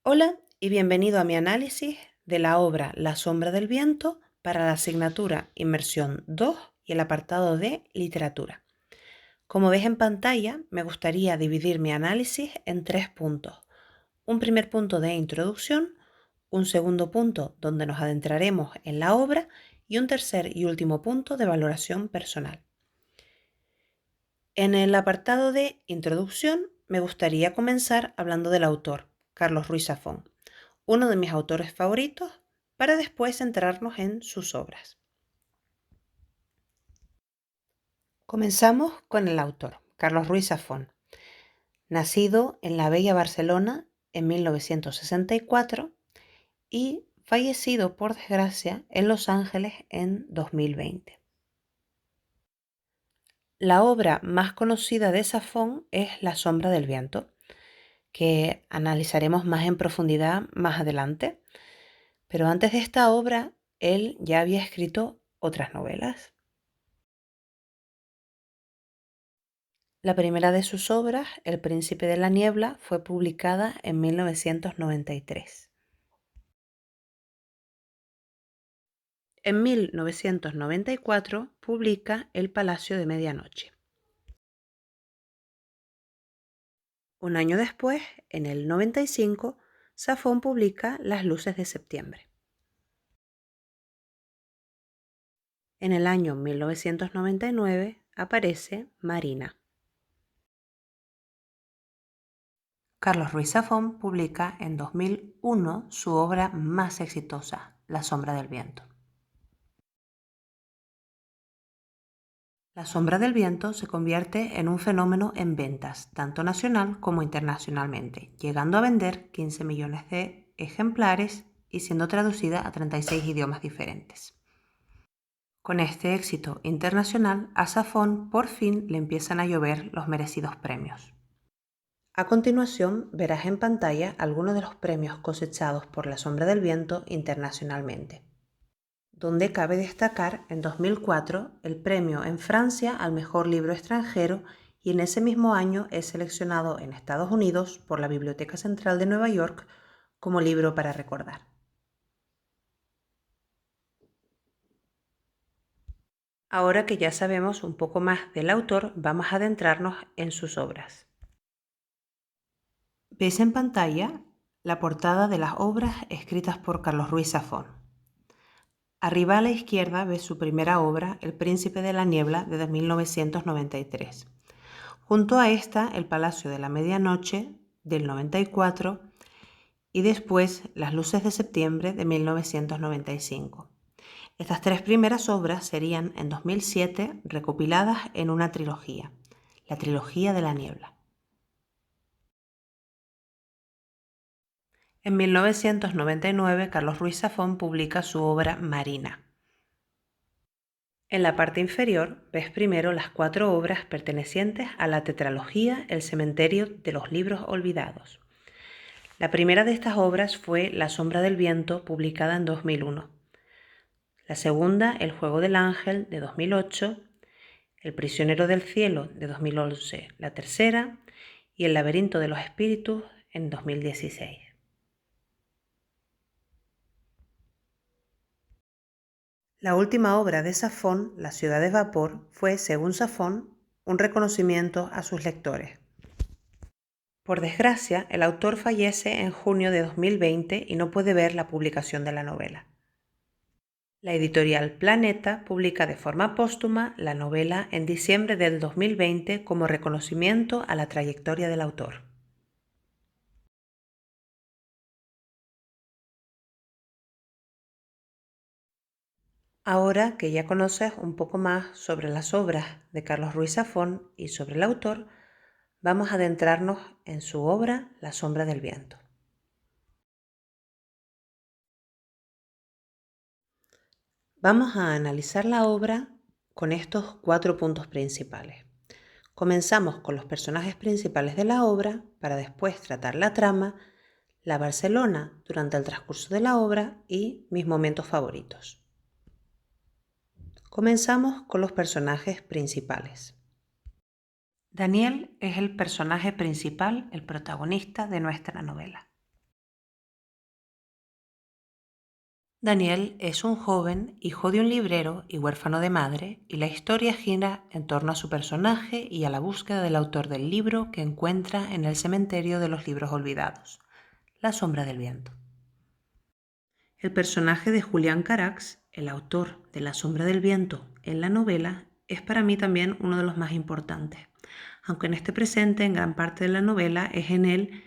Hola y bienvenido a mi análisis de la obra La sombra del viento para la asignatura Inmersión 2 y el apartado de Literatura. Como ves en pantalla, me gustaría dividir mi análisis en 3 puntos. Un primer punto de introducción, un segundo punto donde nos adentraremos en la obra y un tercer y último punto de valoración personal. En el apartado de introducción me gustaría comenzar hablando del autor, Carlos Ruiz Zafón, uno de mis autores favoritos, para después centrarnos en sus obras. Comenzamos con el autor, Carlos Ruiz Zafón, nacido en la bella Barcelona en 1964 y fallecido por desgracia en Los Ángeles en 2020. La obra más conocida de Zafón es La sombra del viento, que analizaremos más en profundidad más adelante. Pero antes de esta obra, él ya había escrito otras novelas. La primera de sus obras, El príncipe de la niebla, fue publicada en 1993. En 1994 publica El palacio de medianoche. Un año después, en el 95, Zafón publica Las luces de septiembre. En el año 1999 aparece Marina. Carlos Ruiz Zafón publica en 2001 su obra más exitosa, La sombra del viento. La sombra del viento se convierte en un fenómeno en ventas, tanto nacional como internacionalmente, llegando a vender 15 millones de ejemplares y siendo traducida a 36 idiomas diferentes. Con este éxito internacional, a Zafón por fin le empiezan a llover los merecidos premios. A continuación verás en pantalla algunos de los premios cosechados por La sombra del viento internacionalmente, donde cabe destacar en 2004 el premio en Francia al mejor libro extranjero y en ese mismo año es seleccionado en Estados Unidos por la Biblioteca Central de Nueva York como libro para recordar. Ahora que ya sabemos un poco más del autor, vamos a adentrarnos en sus obras. Ves en pantalla la portada de las obras escritas por Carlos Ruiz Zafón. Arriba a la izquierda ves su primera obra, El príncipe de la niebla, de 1993. Junto a esta, El palacio de la medianoche, del 94, y después Las luces de septiembre, de 1995. Estas tres primeras obras serían, en 2007, recopiladas en una trilogía, la trilogía de la niebla. En 1999, Carlos Ruiz Zafón publica su obra Marina. En la parte inferior ves primero las 4 obras pertenecientes a la tetralogía El cementerio de los libros olvidados. La primera de estas obras fue La sombra del viento, publicada en 2001. La segunda, El juego del ángel, de 2008. El prisionero del cielo, de 2011. La tercera, y El laberinto de los espíritus, en 2016. La última obra de Zafón, La ciudad de vapor, fue, según Zafón, un reconocimiento a sus lectores. Por desgracia, el autor fallece en junio de 2020 y no puede ver la publicación de la novela. La editorial Planeta publica de forma póstuma la novela en diciembre del 2020 como reconocimiento a la trayectoria del autor. Ahora que ya conoces un poco más sobre las obras de Carlos Ruiz Zafón y sobre el autor, vamos a adentrarnos en su obra La sombra del viento. Vamos a analizar la obra con estos 4 puntos principales. Comenzamos con los personajes principales de la obra para después tratar la trama, la Barcelona durante el transcurso de la obra y mis momentos favoritos. Comenzamos con los personajes principales. Daniel es el personaje principal, el protagonista de nuestra novela. Daniel es un joven, hijo de un librero y huérfano de madre, y la historia gira en torno a su personaje y a la búsqueda del autor del libro que encuentra en el cementerio de los libros olvidados, La sombra del viento. El personaje de Julián Carax, el autor de La sombra del viento en la novela, es para mí también uno de los más importantes, aunque en este presente, en gran parte de la novela, es en él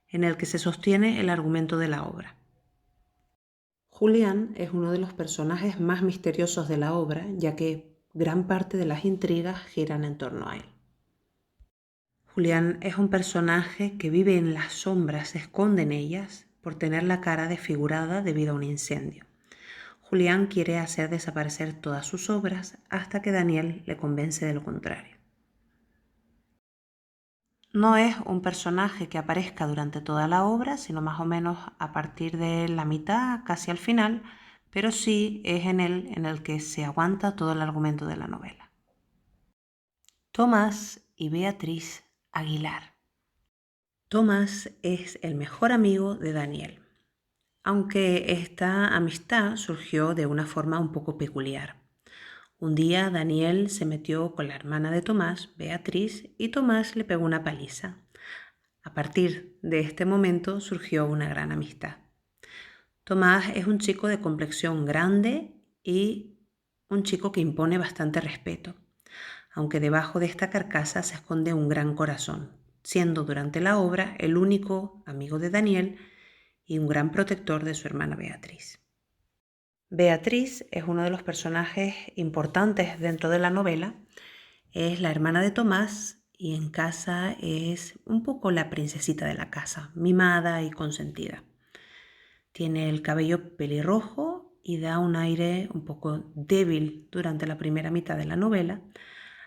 en el que se sostiene el argumento de la obra. Julián es uno de los personajes más misteriosos de la obra, ya que gran parte de las intrigas giran en torno a él. Julián es un personaje que vive en las sombras, se esconde en ellas por tener la cara desfigurada debido a un incendio. Julián quiere hacer desaparecer todas sus obras hasta que Daniel le convence de lo contrario. No es un personaje que aparezca durante toda la obra, sino más o menos a partir de la mitad, casi al final, pero sí es en él en el que se aguanta todo el argumento de la novela. Tomás y Beatriz Aguilar. Tomás es el mejor amigo de Daniel, aunque esta amistad surgió de una forma un poco peculiar. Un día Daniel se metió con la hermana de Tomás, Beatriz, y Tomás le pegó una paliza. A partir de este momento surgió una gran amistad. Tomás es un chico de complexión grande y un chico que impone bastante respeto, aunque debajo de esta carcasa se esconde un gran corazón, siendo durante la obra el único amigo de Daniel y un gran protector de su hermana Beatriz. Beatriz es uno de los personajes importantes dentro de la novela. Es la hermana de Tomás y en casa es un poco la princesita de la casa, mimada y consentida. Tiene el cabello pelirrojo y da un aire un poco débil durante la primera mitad de la novela,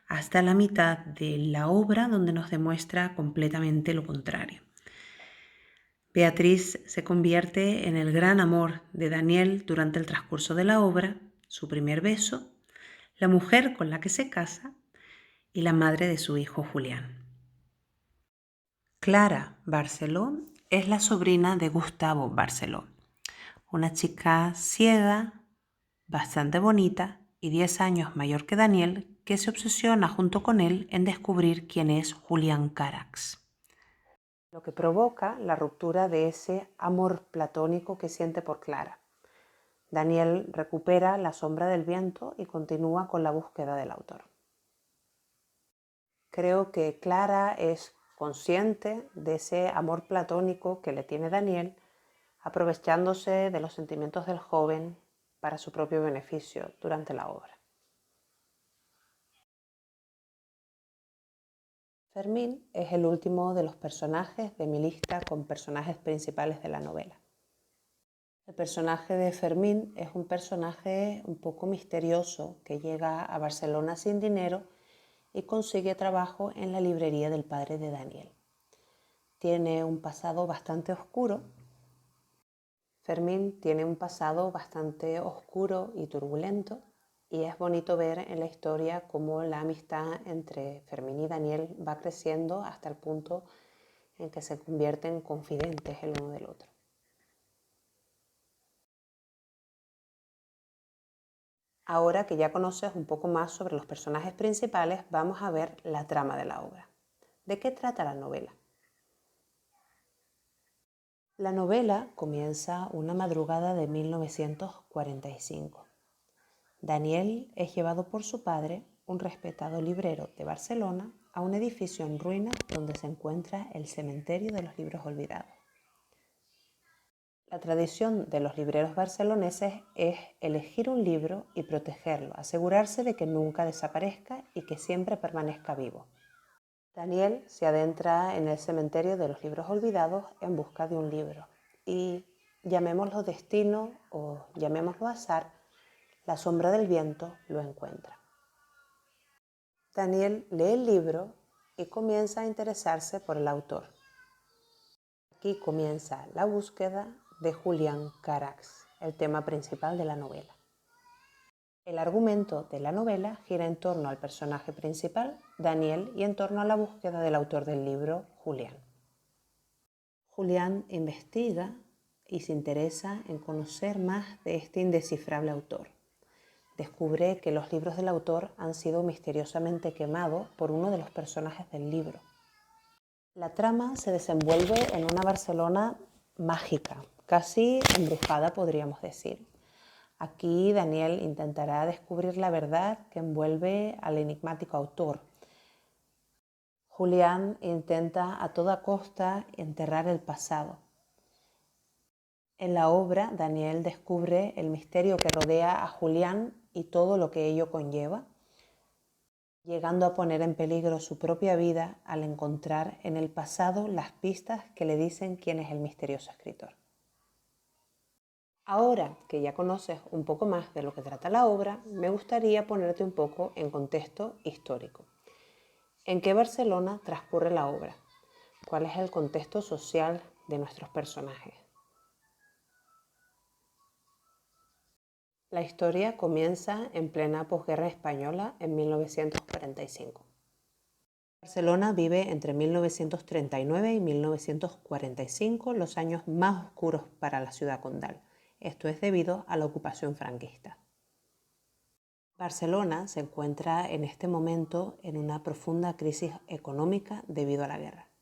hasta la mitad de la obra donde nos demuestra completamente lo contrario. Beatriz se convierte en el gran amor de Daniel durante el transcurso de la obra, su primer beso, la mujer con la que se casa y la madre de su hijo Julián. Clara Barceló es la sobrina de Gustavo Barceló, una chica ciega, bastante bonita y 10 años mayor que Daniel, que se obsesiona junto con él en descubrir quién es Julián Carax, lo que provoca la ruptura de ese amor platónico que siente por Clara. Daniel recupera La sombra del viento y continúa con la búsqueda del autor. Creo que Clara es consciente de ese amor platónico que le tiene Daniel, aprovechándose de los sentimientos del joven para su propio beneficio durante la obra. Fermín es el último de los personajes de mi lista con personajes principales de la novela. El personaje de Fermín es un personaje un poco misterioso que llega a Barcelona sin dinero y consigue trabajo en la librería del padre de Daniel. Tiene un pasado bastante oscuro. Fermín tiene un pasado bastante oscuro y turbulento, y es bonito ver en la historia cómo la amistad entre Fermín y Daniel va creciendo hasta el punto en que se convierten en confidentes el uno del otro. Ahora que ya conoces un poco más sobre los personajes principales, vamos a ver la trama de la obra. ¿De qué trata la novela? La novela comienza una madrugada de 1945. Daniel es llevado por su padre, un respetado librero de Barcelona, a un edificio en ruinas donde se encuentra el cementerio de los libros olvidados. La tradición de los libreros barceloneses es elegir un libro y protegerlo, asegurarse de que nunca desaparezca y que siempre permanezca vivo. Daniel se adentra en el cementerio de los libros olvidados en busca de un libro y, llamémoslo destino o llamémoslo azar, La sombra del viento lo encuentra. Daniel lee el libro y comienza a interesarse por el autor. Aquí comienza la búsqueda de Julián Carax, el tema principal de la novela. El argumento de la novela gira en torno al personaje principal, Daniel, y en torno a la búsqueda del autor del libro, Julián. Julián investiga y se interesa en conocer más de este indescifrable autor. Descubre que los libros del autor han sido misteriosamente quemados por uno de los personajes del libro. La trama se desenvuelve en una Barcelona mágica, casi embrujada podríamos decir. Aquí Daniel intentará descubrir la verdad que envuelve al enigmático autor. Julián intenta a toda costa enterrar el pasado. En la obra, Daniel descubre el misterio que rodea a Julián y todo lo que ello conlleva, llegando a poner en peligro su propia vida al encontrar en el pasado las pistas que le dicen quién es el misterioso escritor. Ahora que ya conoces un poco más de lo que trata la obra, me gustaría ponerte un poco en contexto histórico. ¿En qué Barcelona transcurre la obra? ¿Cuál es el contexto social de nuestros personajes? La historia comienza en plena posguerra española en 1945. Barcelona vive entre 1939 y 1945, los años más oscuros para la ciudad condal. Esto es debido a la ocupación franquista. Barcelona se encuentra en este momento en una profunda crisis económica debido a la guerra.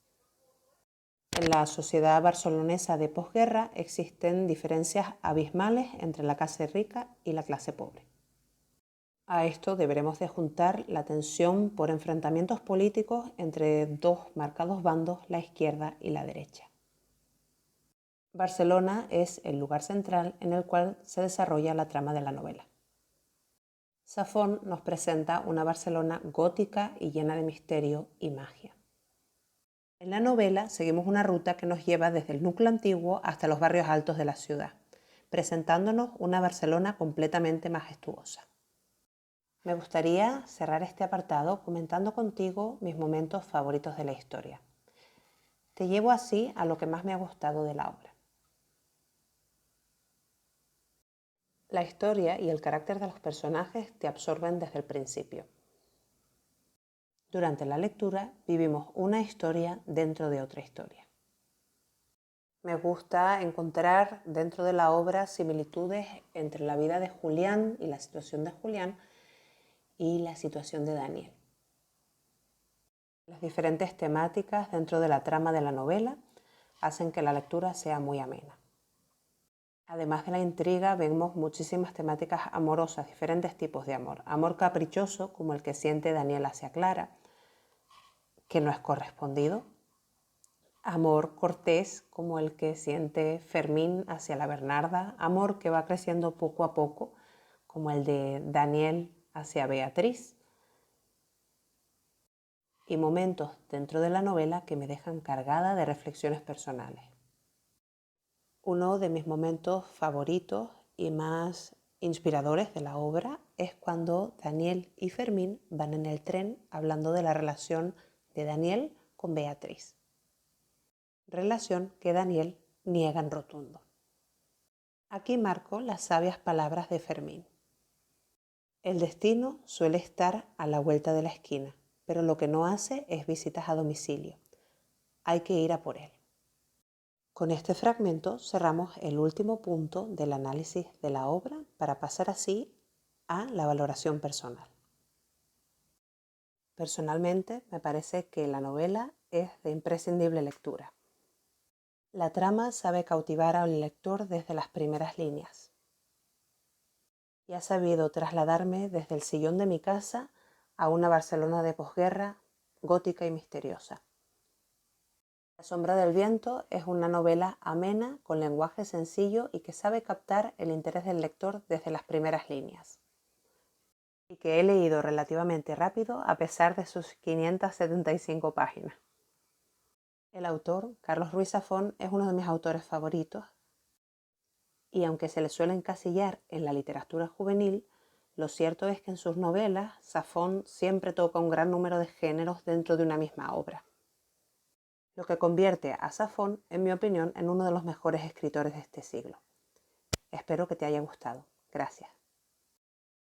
En la sociedad barcelonesa de posguerra existen diferencias abismales entre la clase rica y la clase pobre. A esto deberemos de juntar la tensión por enfrentamientos políticos entre dos marcados bandos, la izquierda y la derecha. Barcelona es el lugar central en el cual se desarrolla la trama de la novela. Safón nos presenta una Barcelona gótica y llena de misterio y magia. En la novela seguimos una ruta que nos lleva desde el núcleo antiguo hasta los barrios altos de la ciudad, presentándonos una Barcelona completamente majestuosa. Me gustaría cerrar este apartado comentando contigo mis momentos favoritos de la historia. Te llevo así a lo que más me ha gustado de la obra. La historia y el carácter de los personajes te absorben desde el principio. Durante la lectura vivimos una historia dentro de otra historia. Me gusta encontrar dentro de la obra similitudes entre la vida de Julián y la situación de Julián y la situación de Daniel. Las diferentes temáticas dentro de la trama de la novela hacen que la lectura sea muy amena. Además de la intriga, vemos muchísimas temáticas amorosas, diferentes tipos de amor. Amor caprichoso, como el que siente Daniel hacia Clara, que no es correspondido. Amor cortés, como el que siente Fermín hacia la Bernarda. Amor que va creciendo poco a poco, como el de Daniel hacia Beatriz. Y momentos dentro de la novela que me dejan cargada de reflexiones personales. Uno de mis momentos favoritos y más inspiradores de la obra es cuando Daniel y Fermín van en el tren hablando de la relación de Daniel con Beatriz. Relación que Daniel niega en rotundo. Aquí marco las sabias palabras de Fermín. El destino suele estar a la vuelta de la esquina, pero lo que no hace es visitas a domicilio. Hay que ir a por él. Con este fragmento cerramos el último punto del análisis de la obra para pasar así a la valoración personal. Personalmente me parece que la novela es de imprescindible lectura. La trama sabe cautivar al lector desde las primeras líneas y ha sabido trasladarme desde el sillón de mi casa a una Barcelona de posguerra, gótica y misteriosa. La sombra del viento es una novela amena, con lenguaje sencillo y que sabe captar el interés del lector desde las primeras líneas. Y que he leído relativamente rápido a pesar de sus 575 páginas. El autor, Carlos Ruiz Zafón, es uno de mis autores favoritos y aunque se le suele encasillar en la literatura juvenil, lo cierto es que en sus novelas Zafón siempre toca un gran número de géneros dentro de una misma obra. Lo que convierte a Zafón, en mi opinión, en uno de los mejores escritores de este siglo. Espero que te haya gustado. Gracias.